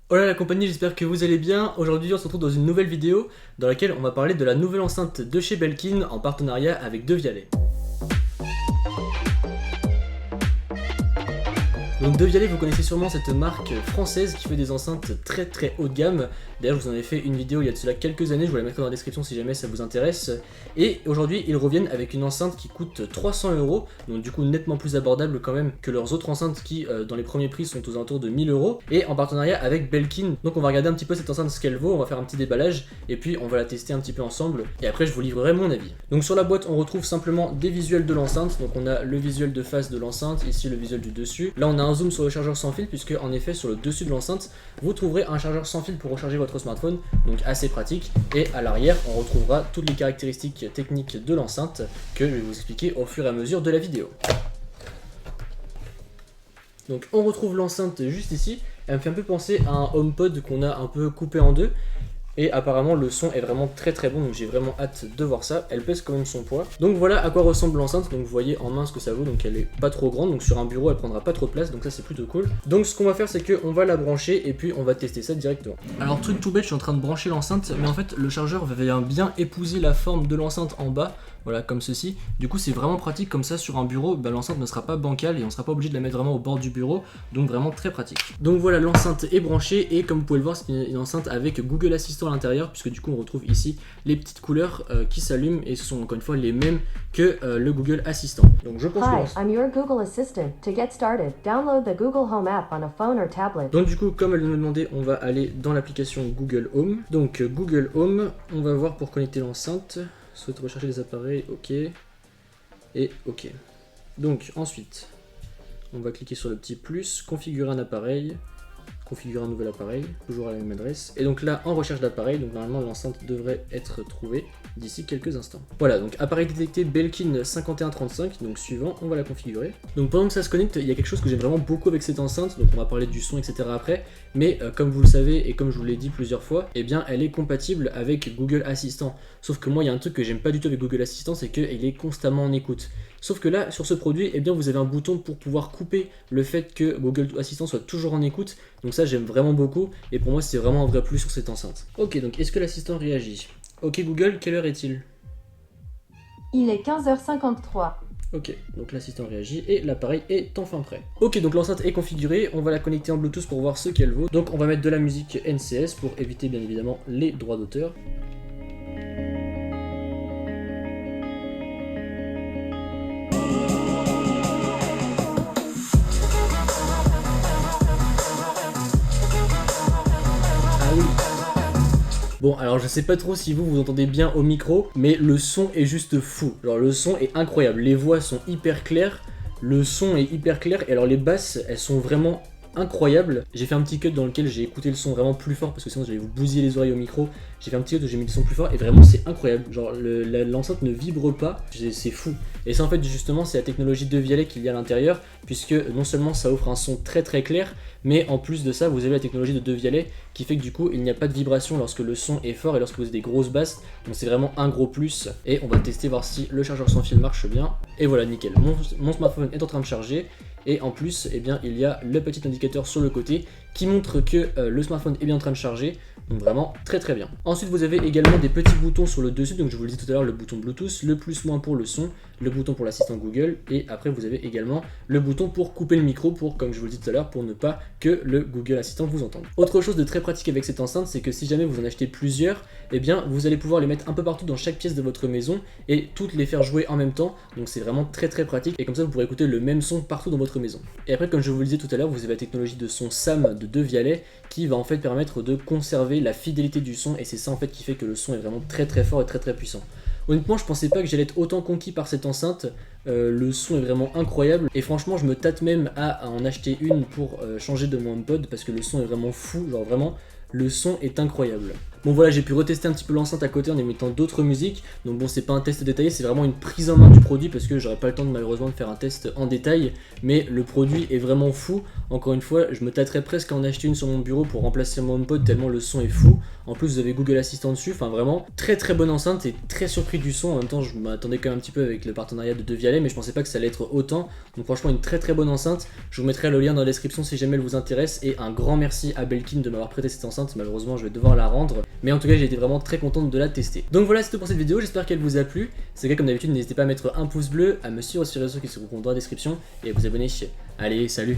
Hola la compagnie, j'espère que vous allez bien. Aujourd'hui on se retrouve dans une nouvelle vidéo dans laquelle on va parler de la nouvelle enceinte de chez Belkin en partenariat avec Devialet. Donc Devialet, vous connaissez sûrement cette marque française qui fait des enceintes très haut de gamme. D'ailleurs, je vous en ai fait une vidéo il y a de cela quelques années, je vous la mettrai dans la description si jamais ça vous intéresse. Et aujourd'hui, ils reviennent avec une enceinte qui coûte 300€, donc du coup nettement plus abordable quand même que leurs autres enceintes qui, dans les premiers prix, sont aux alentours de 1000€. Et en partenariat avec Belkin. Donc on va regarder un petit peu cette enceinte ce qu'elle vaut, on va faire un petit déballage et puis on va la tester un petit peu ensemble. Et après, je vous livrerai mon avis. Donc sur la boîte, on retrouve simplement des visuels de l'enceinte. Donc on a le visuel de face de l'enceinte, ici le visuel du dessus. Là, on a un zoom sur le chargeur sans fil puisque en effet sur le dessus de l'enceinte vous trouverez un chargeur sans fil pour recharger votre smartphone, donc assez pratique. Et à l'arrière on retrouvera toutes les caractéristiques techniques de l'enceinte que je vais vous expliquer au fur et à mesure de la vidéo. Donc on retrouve l'enceinte juste ici, elle me fait un peu penser à un HomePod qu'on a un peu coupé en deux. Et apparemment le son est vraiment très bon, donc j'ai vraiment hâte de voir ça. Elle pèse quand même son poids. Donc voilà à quoi ressemble l'enceinte, donc vous voyez en main ce que ça vaut, donc elle est pas trop grande, donc sur un bureau elle prendra pas trop de place, donc ça c'est plutôt cool. Donc ce qu'on va faire c'est qu'on va la brancher et puis on va tester ça directement. Alors truc tout bête, je suis en train de brancher l'enceinte, mais en fait le chargeur va bien épouser la forme de l'enceinte en bas. Voilà, comme ceci. Du coup, c'est vraiment pratique comme ça sur un bureau. L'enceinte ne sera pas bancale et on ne sera pas obligé de la mettre vraiment au bord du bureau. Donc, vraiment très pratique. Donc, voilà, l'enceinte est branchée et comme vous pouvez le voir, c'est une enceinte avec Google Assistant à l'intérieur, puisque du coup, on retrouve ici les petites couleurs qui s'allument et ce sont encore une fois les mêmes que le Google Assistant. Donc, je pense que. Hi, I'm your Google Assistant. To get started, download the Google Home app on a phone or tablet. Donc, du coup, comme elle me demandait, on va aller dans l'application Google Home. Donc, Google Home, on va voir pour connecter l'enceinte. Souhaite rechercher les appareils, ok. Et ok. Donc ensuite, on va cliquer sur le petit plus, configurer un appareil, configurer un nouvel appareil, toujours à la même adresse. Et donc là, en recherche d'appareil, donc normalement l'enceinte devrait être trouvée d'ici quelques instants. Voilà, donc appareil détecté Belkin 5135, donc suivant, on va la configurer. Donc pendant que ça se connecte, il y a quelque chose que j'aime vraiment beaucoup avec cette enceinte, donc on va parler du son, etc. après, mais comme vous le savez et comme je vous l'ai dit plusieurs fois, eh bien elle est compatible avec Google Assistant. Sauf que moi, il y a un truc que j'aime pas du tout avec Google Assistant, c'est qu'il est constamment en écoute. Sauf que là, sur ce produit, eh bien, vous avez un bouton pour pouvoir couper le fait que Google Assistant soit toujours en écoute. Donc ça, j'aime vraiment beaucoup. Et pour moi, c'est vraiment un vrai plus sur cette enceinte. Ok, donc est-ce que l'assistant réagit? Ok Google, quelle heure est-il? Il est 15h53. Ok, donc l'assistant réagit et l'appareil est enfin prêt. Ok, donc l'enceinte est configurée, on va la connecter en Bluetooth pour voir ce qu'elle vaut. Donc on va mettre de la musique NCS pour éviter bien évidemment les droits d'auteur. Bon, alors je sais pas trop si vous entendez bien au micro, mais le son est juste fou. Genre le son est incroyable, les voix sont hyper claires, le son est hyper clair, et alors les basses, elles sont vraiment incroyables. J'ai fait un petit cut dans lequel j'ai écouté le son vraiment plus fort, parce que sinon j'allais vous bousiller les oreilles au micro. J'ai fait un petit cut où j'ai mis le son plus fort, et vraiment c'est incroyable. Genre l'enceinte ne vibre pas, c'est fou. Et ça en fait justement c'est la technologie Devialet qu'il y a à l'intérieur, puisque non seulement ça offre un son très clair, mais en plus de ça vous avez la technologie de Devialet qui fait que du coup il n'y a pas de vibration lorsque le son est fort et lorsque vous avez des grosses basses, donc c'est vraiment un gros plus. Et on va tester voir si le chargeur sans fil marche bien. Et voilà, nickel, mon smartphone est en train de charger. Et en plus, eh bien, il y a le petit indicateur sur le côté qui montre que le smartphone est bien en train de charger. Donc vraiment très bien. Ensuite vous avez également des petits boutons sur le dessus, donc je vous le disais tout à l'heure, le bouton Bluetooth, le plus moins pour le son, le bouton pour l'assistant Google, et après vous avez également le bouton pour couper le micro pour, comme je vous le disais tout à l'heure, pour ne pas que le Google Assistant vous entende. Autre chose de très pratique avec cette enceinte, c'est que si jamais vous en achetez plusieurs, eh bien vous allez pouvoir les mettre un peu partout dans chaque pièce de votre maison et toutes les faire jouer en même temps, donc c'est vraiment très pratique, et comme ça vous pourrez écouter le même son partout dans votre maison. Et après, comme je vous le disais tout à l'heure, vous avez la technologie de son SAM de Devialet qui va en fait permettre de conserver la fidélité du son, et c'est ça en fait qui fait que le son est vraiment très fort et très puissant. Honnêtement, je pensais pas que j'allais être autant conquis par cette enceinte. Le son est vraiment incroyable et franchement, je me tâte même à en acheter une pour changer de mon HomePod parce que le son est vraiment fou, genre vraiment, le son est incroyable. Bon voilà, j'ai pu retester un petit peu l'enceinte à côté en émettant d'autres musiques, donc bon c'est pas un test détaillé, c'est vraiment une prise en main du produit parce que j'aurais pas le temps malheureusement de faire un test en détail, mais le produit est vraiment fou. Encore une fois, je me tâterais presque à en acheter une sur mon bureau pour remplacer mon HomePod tellement le son est fou. En plus vous avez Google Assistant dessus, enfin vraiment très bonne enceinte et très surpris du son. En même temps je m'attendais quand même un petit peu avec le partenariat de Devialet, espéré, mais je pensais pas que ça allait être autant. Donc franchement une très bonne enceinte. Je vous mettrai le lien dans la description si jamais elle vous intéresse. Et un grand merci à Belkin de m'avoir prêté cette enceinte. Malheureusement je vais devoir la rendre, mais en tout cas j'ai été vraiment très contente de la tester. Donc voilà, c'est tout pour cette vidéo, j'espère qu'elle vous a plu. C'est comme d'habitude, n'hésitez pas à mettre un pouce bleu, à me suivre sur les réseaux qui seront dans la description et à vous abonner. Allez, salut!